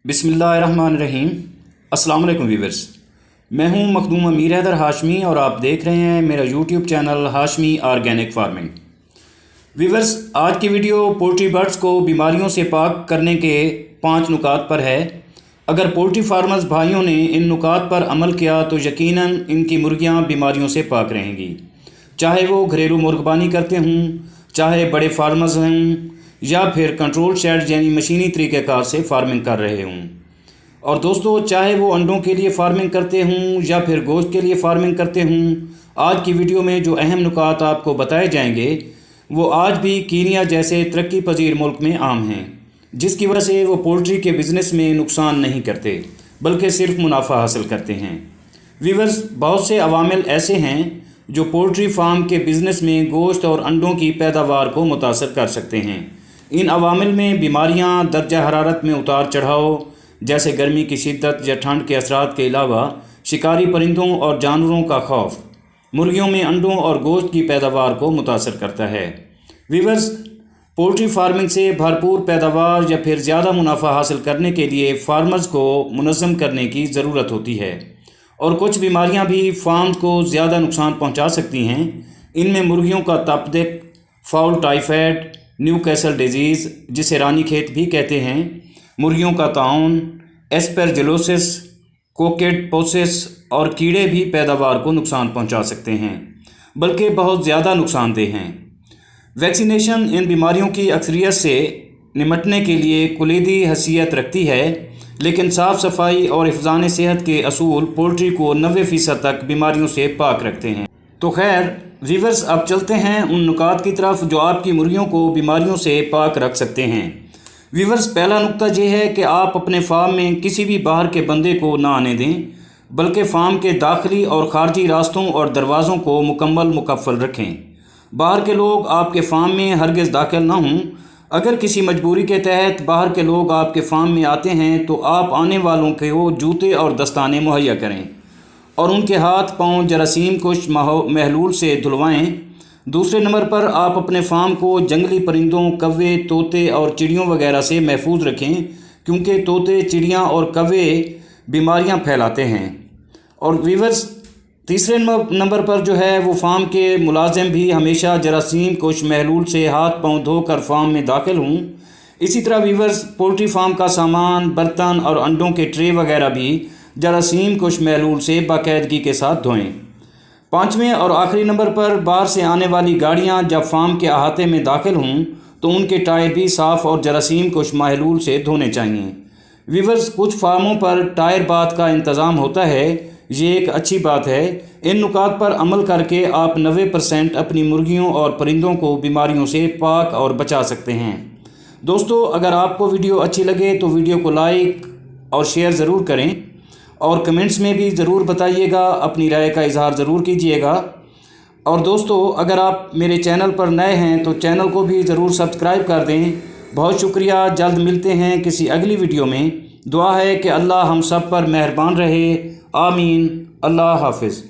बिस्मिल्लाहिर्रहमानिर्रहीम। अस्सलाम वालेकुम व्यूअर्स, मैं हूं मखदूम अमीर हैदर हाशमी और आप देख रहे हैं मेरा YouTube channel Hashmi organic farming. Viewers, आज की वीडियो पोल्ट्री बर्ड्स को बीमारियों से पाक करने के 5 नुकात पर है। अगर पोल्ट्री फार्मर्स भाइयों ने इन नुकात पर अमल किया तो यकीनन इनकी मुर्गियां बीमारियों से पाक रहेंगी, चाहे वो घरेलू मुर्गबानी करते हों, चाहे बड़े फार्मर्स हों या फिर कंट्रोल शेड यानी मशीनी तरीक़ेकार से फार्मिंग कर रहे हों। और दोस्तों, चाहे वो अंडों के लिए फार्मिंग करते हों या फिर गोश्त के लिए फार्मिंग करते हों, आज की वीडियो में जो अहम नुकात आपको बताए जाएंगे वो आज भी कीनिया जैसे तरक्की पजीर मुल्क में आम हैं, जिसकी वजह से वो पोल्ट्री के बिज़नेस में नुकसान नहीं करते बल्कि सिर्फ मुनाफा हासिल करते हैं। व्यूअर्स, बहुत से अवामिल ऐसे हैं जो पोल्ट्री फार्म के बिज़नेस में गोश्त और अंडों की पैदावार को मुतासर कर सकते हैं। इन अवामिल में बीमारियां, दर्जा हरारत में उतार चढ़ाव जैसे गर्मी की शिद्दत या ठंड के असरात के अलावा शिकारी परिंदों और जानवरों का खौफ मुर्गियों में अंडों और गोश्त की पैदावार को मुतासर करता है। व्यूअर्स, पोल्ट्री फार्मिंग से भरपूर पैदावार या फिर ज़्यादा मुनाफा हासिल करने के लिए फार्मर्स को मुनज़्ज़म करने की ज़रूरत होती है और कुछ बीमारियां भी फार्म को ज़्यादा नुकसान पहुंचा सकती हैं। इनमें मुर्गियों का तपदिक, फाउल टाइफाइड, न्यूकैसल डिजीज़ जिसे रानी खेत भी कहते हैं, मुर्गियों का ताउन, एस्परजिलोसिस, कोकेडपोसिस और कीड़े भी पैदावार को नुकसान पहुंचा सकते हैं, बल्कि बहुत ज़्यादा नुकसानदेह हैं। वैक्सीनेशन इन बीमारियों की अक्सरियत से निमटने के लिए कुलीदी हैसियत रखती है, लेकिन साफ़ सफाई और हिफ़्ज़ान सेहत के असूल पोल्ट्री को 90% तक बीमारियों से पाक रखते हैं। तो खैर व्यूअर्स, अब चलते हैं उन नुकात की तरफ जो आपकी मुर्गियों को बीमारियों से पाक रख सकते हैं। व्यूअर्स, पहला नुक्ता ये है कि आप अपने फार्म में किसी भी बाहर के बंदे को ना आने दें, बल्कि फार्म के दाखिली और ख़ारजी रास्तों और दरवाज़ों को मुकम्मल मुकफ़्फ़ल रखें। बाहर के लोग आपके फार्म में हरगिज़ दाखिल ना हों। अगर किसी मजबूरी के तहत बाहर के लोग आपके फार्म में आते हैं तो आप आने वालों को जूते और दस्ताने मुहैया करें और उनके हाथ पांव जरासीम कुश महलूल से धुलवाएं। दूसरे नंबर पर आप अपने फार्म को जंगली परिंदों, कौवे, तोते और चिड़ियों वगैरह से महफूज रखें, क्योंकि तोते, चिड़ियां और कौवे बीमारियां फैलाते हैं। और व्यूअर्स, तीसरे नंबर पर जो है वो फार्म के मुलाजिम भी हमेशा जरासीम कुश महलूल से हाथ पाँव धोकर फार्म में दाखिल हों। इसी तरह व्यूअर्स, पोल्ट्री फार्म का सामान, बर्तन और अंडों के ट्रे वगैरह भी जरासीम कुश महलूल से बाकायदगी के साथ धोएं। पाँचवें और आखिरी नंबर पर बाहर से आने वाली गाड़ियां जब फार्म के अहाते में दाखिल हों तो उनके टायर भी साफ़ और जरासीम कुश महलूल से धोने चाहिए। व्यूअर्स, कुछ फार्मों पर टायर बाथ का इंतज़ाम होता है, ये एक अच्छी बात है। इन नुकात पर अमल करके आप 90% अपनी मुर्गियों और परिंदों को बीमारियों से पाक और बचा सकते हैं। दोस्तों, अगर आपको वीडियो अच्छी लगे तो वीडियो को लाइक और शेयर ज़रूर करें और कमेंट्स में भी ज़रूर बताइएगा, अपनी राय का इजहार ज़रूर कीजिएगा। और दोस्तों, अगर आप मेरे चैनल पर नए हैं तो चैनल को भी ज़रूर सब्सक्राइब कर दें। बहुत शुक्रिया। जल्द मिलते हैं किसी अगली वीडियो में। दुआ है कि अल्लाह हम सब पर मेहरबान रहे। आमीन। अल्लाह हाफिज़।